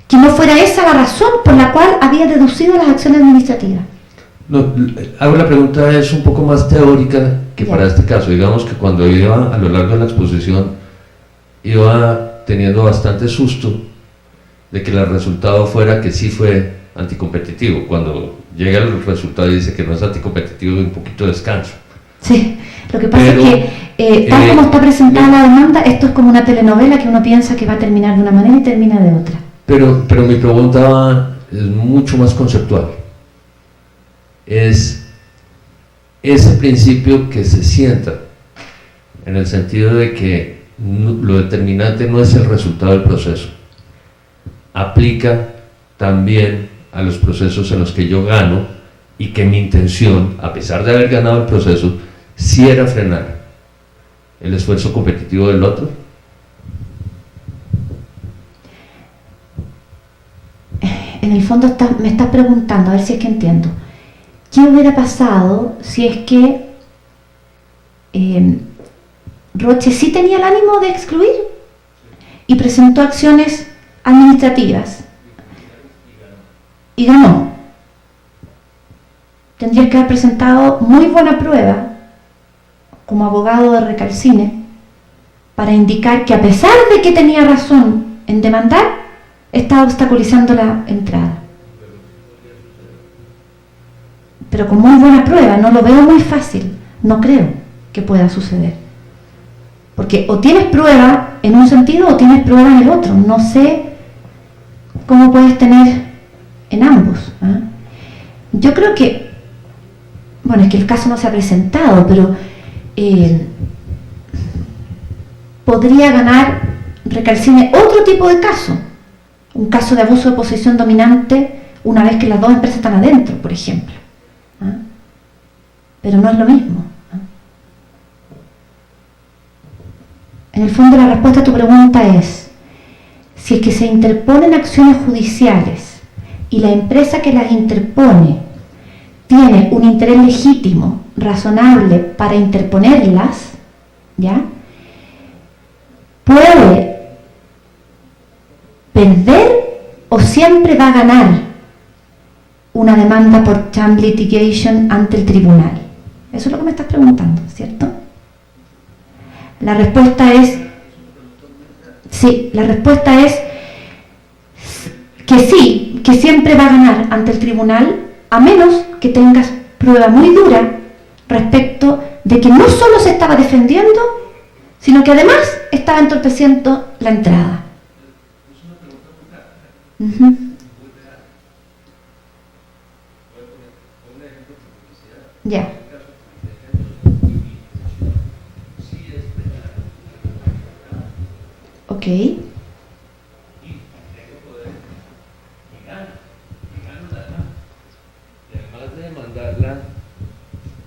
que no fuera esa la razón por la cual había deducido las acciones administrativas. No, hago la pregunta, es un poco más teórica que Ya. para este caso. Digamos que cuando iba a lo largo de la exposición, iba teniendo bastante susto de que el resultado fuera que sí fue anticompetitivo. Cuando llega el resultado y dice que no es anticompetitivo, un poquito de descanso. Sí, lo que pasa Pero, es que tal como está presentada la demanda, esto es como una telenovela que uno piensa que va a terminar de una manera y termina de otra. Pero mi pregunta es mucho más conceptual. Es ese principio que se sienta en el sentido de que lo determinante no es el resultado del proceso, aplica también a los procesos en los que yo gano y que mi intención, a pesar de haber ganado el proceso, sí era frenar el esfuerzo competitivo del otro. En el fondo me estás preguntando, a ver si es que entiendo, ¿qué hubiera pasado si es que Roche sí tenía el ánimo de excluir y presentó acciones administrativas y ganó? Tendría que haber presentado muy buena prueba como abogado de Recalcine para indicar que, a pesar de que tenía razón en demandar, estaba obstaculizando la entrada. Pero con muy buena prueba, no lo veo muy fácil, no creo que pueda suceder. Porque o tienes prueba en un sentido o tienes prueba en el otro. No sé cómo puedes tener en ambos. ¿Ah? Yo creo que, bueno, es que el caso no se ha presentado, pero podría ganar Recalcine otro tipo de caso. Un caso de abuso de posición dominante una vez que las dos empresas están adentro, por ejemplo. ¿Ah? Pero no es lo mismo. ¿Ah? En el fondo, la respuesta a tu pregunta es: si es que se interponen acciones judiciales y la empresa que las interpone tiene un interés legítimo, razonable para interponerlas, ¿ya?, puede perder o siempre va a ganar una demanda por sham litigation ante el tribunal. Eso es lo que me estás preguntando, ¿cierto? La respuesta es sí, la respuesta es que sí, que siempre va a ganar ante el tribunal, a menos que tengas prueba muy dura respecto de que no solo se estaba defendiendo, sino que además estaba entorpeciendo la entrada. Uh-huh. Ya. Ok.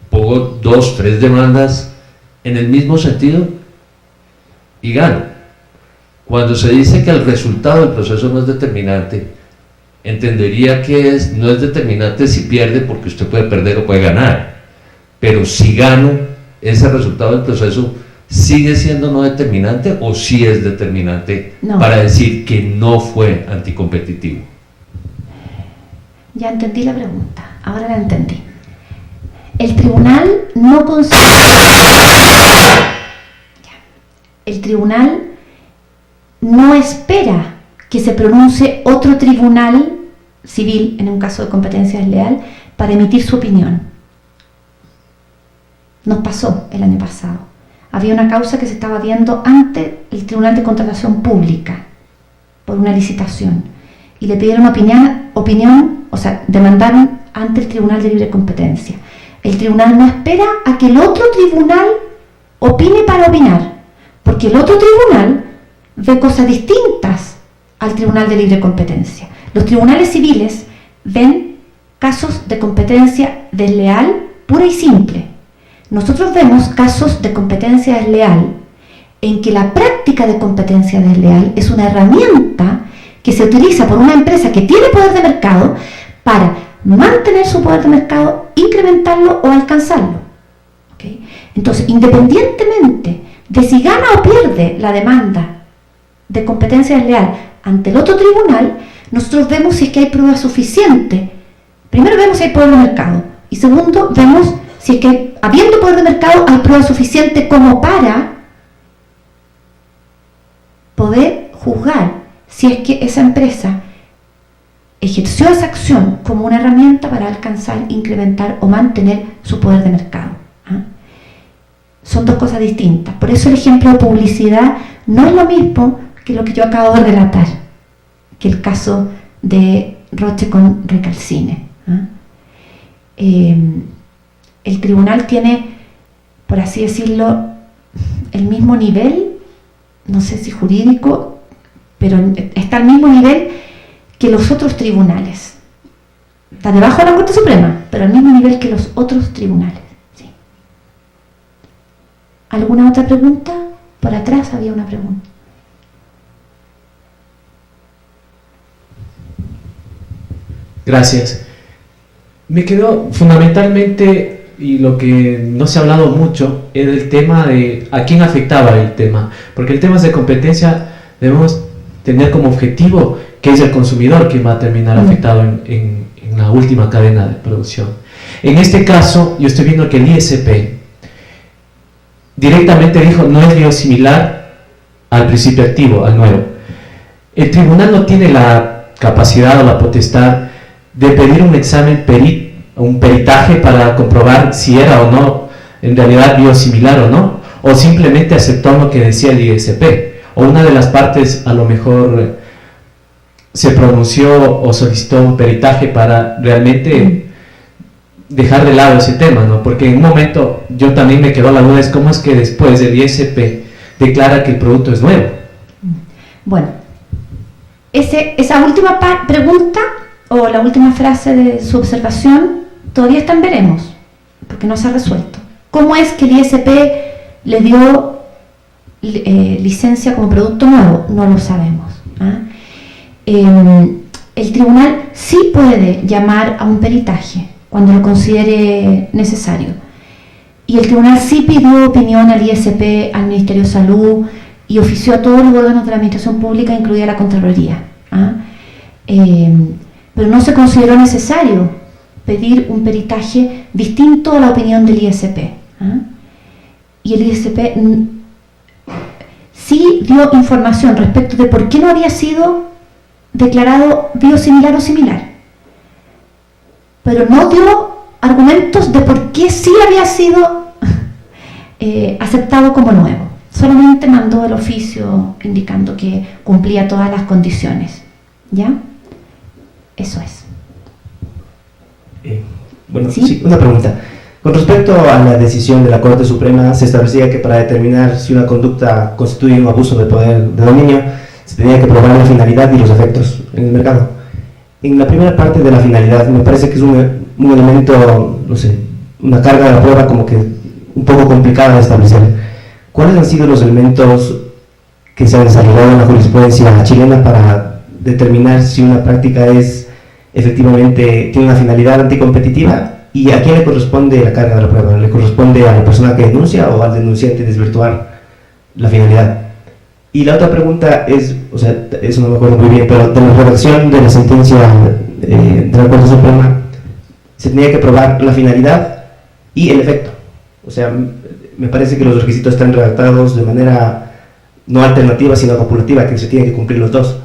Pongo 2, 3 demandas en el mismo sentido y gano. Cuando se dice que el resultado del proceso no es determinante, entendería que no es determinante si pierde, porque usted puede perder o puede ganar, pero si gano, ese resultado del proceso sigue siendo no determinante o sí es determinante. No. Para decir que no fue anticompetitivo. Ya entendí la pregunta, ahora la entendí. El tribunal no considera... El tribunal no espera que se pronuncie otro tribunal civil en un caso de competencia desleal para emitir su opinión. Nos pasó el año pasado. Había una causa que se estaba viendo ante el Tribunal de Contratación Pública por una licitación y le pidieron opinión, o sea, demandaron ante el Tribunal de Libre Competencia. El tribunal no espera a que el otro tribunal opine para opinar, porque el otro tribunal ve cosas distintas al Tribunal de Libre Competencia. Los tribunales civiles ven casos de competencia desleal pura y simple. Nosotros vemos casos de competencia desleal en que la práctica de competencia desleal es una herramienta que se utiliza por una empresa que tiene poder de mercado para mantener su poder de mercado, incrementarlo o alcanzarlo. ¿Okay? Entonces, independientemente de si gana o pierde la demanda de competencia desleal ante el otro tribunal, nosotros vemos si es que hay prueba suficiente. Primero vemos si hay poder de mercado y segundo vemos si es que habiendo poder de mercado hay prueba suficiente como para poder juzgar si es que esa empresa ejerció esa acción como una herramienta para alcanzar, incrementar o mantener su poder de mercado. ¿Ah? Son dos cosas distintas. Por eso el ejemplo de publicidad no es lo mismo que lo que yo acabo de relatar, que el caso de Roche con Recalcine. ¿Ah? El tribunal tiene, por así decirlo, el mismo nivel, no sé si jurídico, pero está al mismo nivel que los otros tribunales. Está debajo de la Corte Suprema, pero al mismo nivel que los otros tribunales. Sí. ¿Alguna otra pregunta? Por atrás había una pregunta. Gracias. Me quedó fundamentalmente, y lo que no se ha hablado mucho, era el tema de a quién afectaba el tema, porque el tema de competencia debemos tener como objetivo que es el consumidor quien va a terminar afectado en la última cadena de producción. En este caso, yo estoy viendo que el ISP directamente dijo no es biosimilar al principio activo, al nuevo. El tribunal no tiene la capacidad o la potestad de pedir un examen un peritaje para comprobar si era o no en realidad biosimilar o no, o simplemente aceptó lo que decía el ISP, o una de las partes a lo mejor se pronunció o solicitó un peritaje para realmente dejar de lado ese tema, ¿no? Porque en un momento yo también me quedó la duda, es cómo es que después el ISP declara que el producto es nuevo. Bueno, esa última pregunta o la última frase de su observación todavía está en veremos, porque no se ha resuelto. ¿Cómo es que el ISP le dio licencia como producto nuevo? No lo sabemos. ¿Ah? El tribunal sí puede llamar a un peritaje cuando lo considere necesario. Y el tribunal sí pidió opinión al ISP, al Ministerio de Salud y ofició a todos los órganos de la Administración Pública, incluida la Contraloría. ¿Ah? Pero no se consideró necesario pedir un peritaje distinto a la opinión del ISP. ¿Ah? Y el ISP sí dio información respecto de por qué no había sido declarado biosimilar o similar, pero no dio argumentos de por qué sí había sido aceptado como nuevo. Solamente mandó el oficio indicando que cumplía todas las condiciones. ¿Ya? Eso es. Bueno, ¿Sí? sí, una pregunta. Con respecto a la decisión de la Corte Suprema, se establecía que para determinar si una conducta constituye un abuso de poder de dominio, se tenía que probar la finalidad y los efectos en el mercado. En la primera parte de la finalidad, me parece que es un elemento, no sé, una carga de la prueba como que un poco complicada de establecer. ¿Cuáles han sido los elementos que se han desarrollado en la jurisprudencia chilena para determinar si una práctica efectivamente tiene una finalidad anticompetitiva? ¿Y a quién le corresponde la carga de la prueba? ¿Le corresponde a la persona que denuncia o al denunciante desvirtuar la finalidad? Y la otra pregunta es, o sea, eso no me acuerdo muy bien, pero de la redacción de la sentencia de la Corte Suprema, se tenía que probar la finalidad y el efecto. O sea, me parece que los requisitos están redactados de manera no alternativa, sino copulativa, que se tienen que cumplir los dos.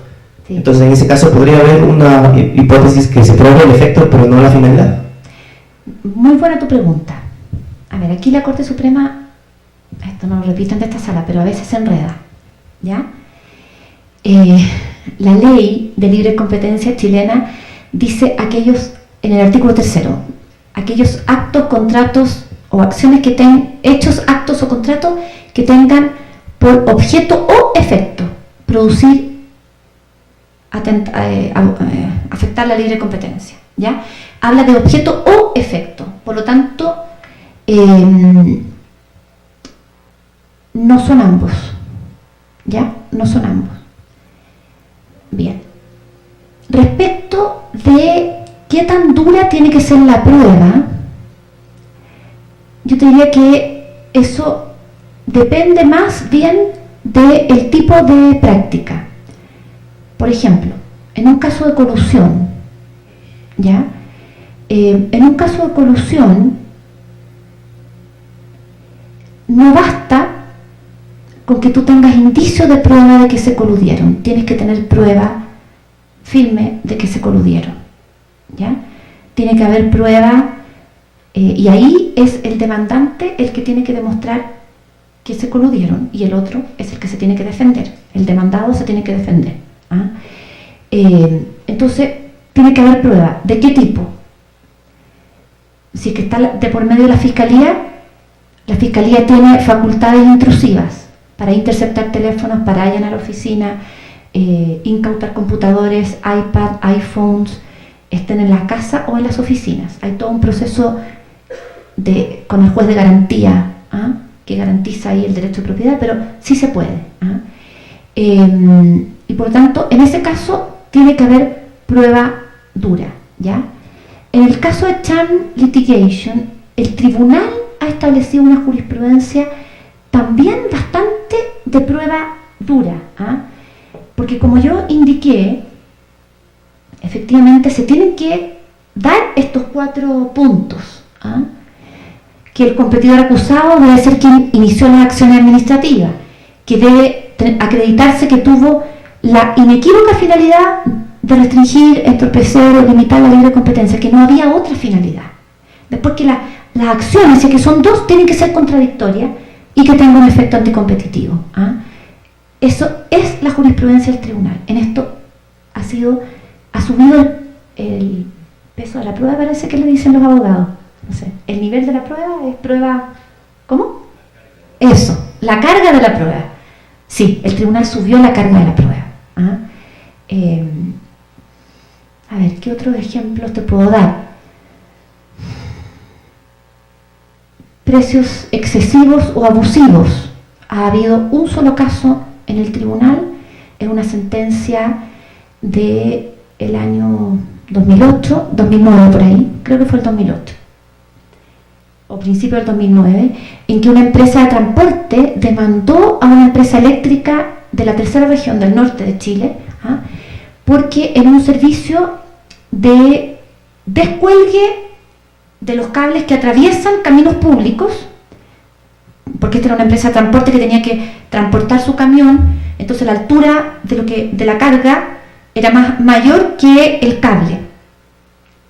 Sí. Entonces, en ese caso, podría haber una hipótesis que se pruebe el efecto, pero no la finalidad. Muy buena tu pregunta. A ver, aquí la Corte Suprema, esto no lo repito en esta sala, pero a veces se enreda, ¿ya? La ley de libre competencia chilena dice aquellos, en el artículo 3, aquellos actos, contratos o acciones que tengan, hechos, actos o contratos que tengan por objeto o efecto producir, afectar la libre competencia, ¿ya? Habla de objeto o efecto, por lo tanto, no son ambos, ¿ya? No son ambos. Bien. Respecto de qué tan dura tiene que ser la prueba, yo te diría que eso depende más bien del tipo de práctica. Por ejemplo, en un caso de colusión, ¿ya? En un caso de colusión, no basta con que tú tengas indicios de prueba de que se coludieron. Tienes que tener prueba firme de que se coludieron, ¿ya? Tiene que haber prueba, y ahí es el demandante el que tiene que demostrar que se coludieron, y el otro es el que se tiene que defender. El demandado se tiene que defender, ¿ah? Entonces, tiene que haber prueba. ¿De qué tipo? Si es que está de por medio de la fiscalía tiene facultades intrusivas para interceptar teléfonos, para allanar la oficina, incautar computadores, iPad, iPhones, estén en la casa o en las oficinas. Hay todo un proceso con el juez de garantía, ¿ah? Que garantiza ahí el derecho de propiedad, pero sí se puede, ¿ah? Y por lo tanto, en ese caso tiene que haber prueba dura, ¿ya? En el caso de Chan Litigation, el tribunal ha establecido una jurisprudencia también bastante de prueba dura, ¿ah? Porque como yo indiqué, efectivamente se tienen que dar estos 4 puntos, ¿ah? Que el competidor acusado debe ser quien inició las acciones administrativas, que debe acreditarse que tuvo la inequívoca finalidad de restringir, entorpecer o limitar la libre competencia, que no había otra finalidad. Después que las acciones, si es que son 2, tienen que ser contradictorias y que tengan un efecto anticompetitivo, ¿ah? Eso es la jurisprudencia del tribunal. En esto ha subido el peso de la prueba, parece que le dicen los abogados. No sé, el nivel de la prueba es prueba... ¿Cómo? Eso, la carga de la prueba. Sí, el tribunal subió la carga de la prueba, ¿ah? A ver, ¿qué otros ejemplos te puedo dar? Precios excesivos o abusivos. Ha habido un solo caso en el tribunal, es una sentencia del año 2008, 2009 por ahí, creo que fue el 2008, o principio del 2009, en que una empresa de transporte demandó a una empresa eléctrica de la tercera región del norte de Chile, ¿ah? Porque en un servicio de descuelgue de los cables que atraviesan caminos públicos, porque esta era una empresa de transporte que tenía que transportar su camión, entonces la altura de la carga era mayor que el cable.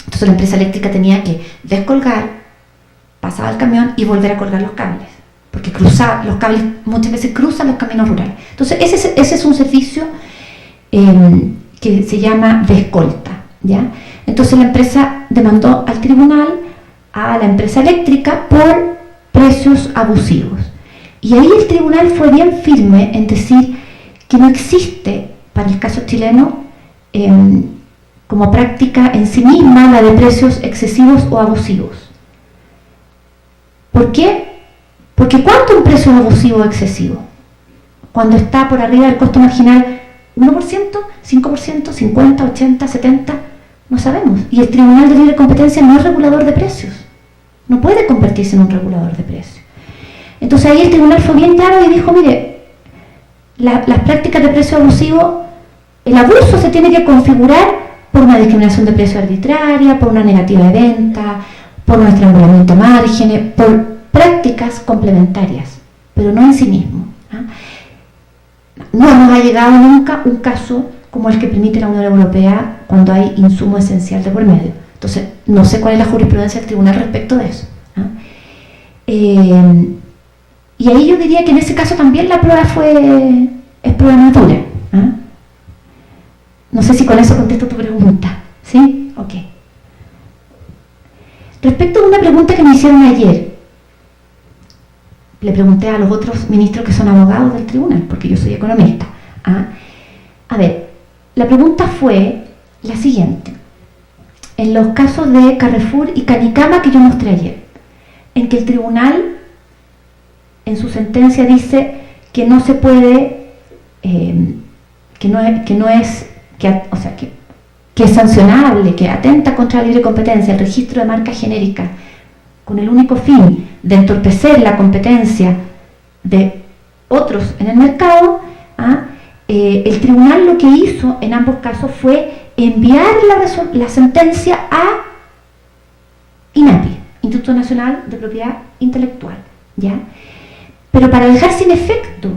Entonces la empresa eléctrica tenía que descolgar, pasaba el camión y volver a colgar los cables, porque los cables muchas veces cruzan los caminos rurales. Entonces ese es un servicio que se llama de escolta, ¿ya? Entonces la empresa demandó al tribunal a la empresa eléctrica por precios abusivos. Y ahí el tribunal fue bien firme en decir que no existe, para el caso chileno, como práctica en sí misma la de precios excesivos o abusivos. ¿Por qué? Porque ¿cuánto un precio es abusivo o excesivo? Cuando está por arriba del costo marginal 1%, 5%, 50%, 80%, 70%, no sabemos. Y el Tribunal de Libre Competencia no es regulador de precios. No puede convertirse en un regulador de precios. Entonces ahí el tribunal fue bien claro y dijo, mire, las prácticas de precio abusivo, el abuso se tiene que configurar por una discriminación de precio arbitraria, por una negativa de venta, por un estrangulamiento de márgenes, por prácticas complementarias, pero no en sí mismo, ¿ah? No nos ha llegado nunca un caso como el que permite la Unión Europea cuando hay insumo esencial de por medio. Entonces, no sé cuál es la jurisprudencia del tribunal respecto de eso, ¿ah? Y ahí yo diría que en ese caso también la prueba es prueba natura, ¿ah? No sé si con eso contesto tu pregunta, ¿sí? Ok. Respecto a una pregunta que me hicieron ayer, le pregunté a los otros ministros que son abogados del tribunal, porque yo soy economista, ¿ah? A ver, la pregunta fue la siguiente. En los casos de Carrefour y Canicama que yo mostré ayer, en que el tribunal en su sentencia dice que no se puede que es sancionable, que atenta contra la libre competencia, el registro de marca genérica, con el único fin de entorpecer la competencia de otros en el mercado, el tribunal lo que hizo en ambos casos fue enviar la sentencia a INAPI, Instituto Nacional de Propiedad Intelectual, ¿ya? Pero para dejar sin efecto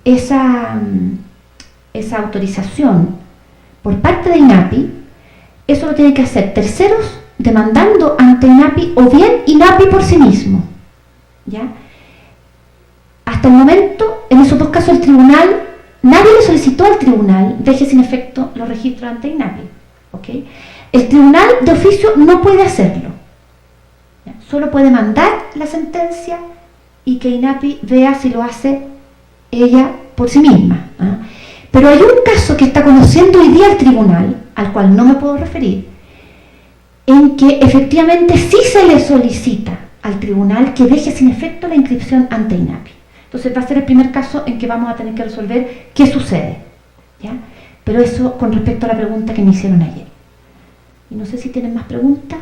esa autorización por parte de INAPI, eso lo tienen que hacer terceros demandando ante INAPI o bien INAPI por sí mismo, ¿ya? Hasta el momento, en esos dos casos, el tribunal, nadie le solicitó al tribunal deje sin efecto los registros ante INAPI, ¿ok? El tribunal de oficio no puede hacerlo, ¿ya? Solo puede mandar la sentencia y que INAPI vea si lo hace ella por sí misma, ¿ah? Pero hay un caso que está conociendo hoy día el tribunal, al cual no me puedo referir, en que efectivamente sí se le solicita al tribunal que deje sin efecto la inscripción ante INAPI. Entonces va a ser el primer caso en que vamos a tener que resolver qué sucede, ¿ya? Pero eso con respecto a la pregunta que me hicieron ayer. Y no sé si tienen más preguntas.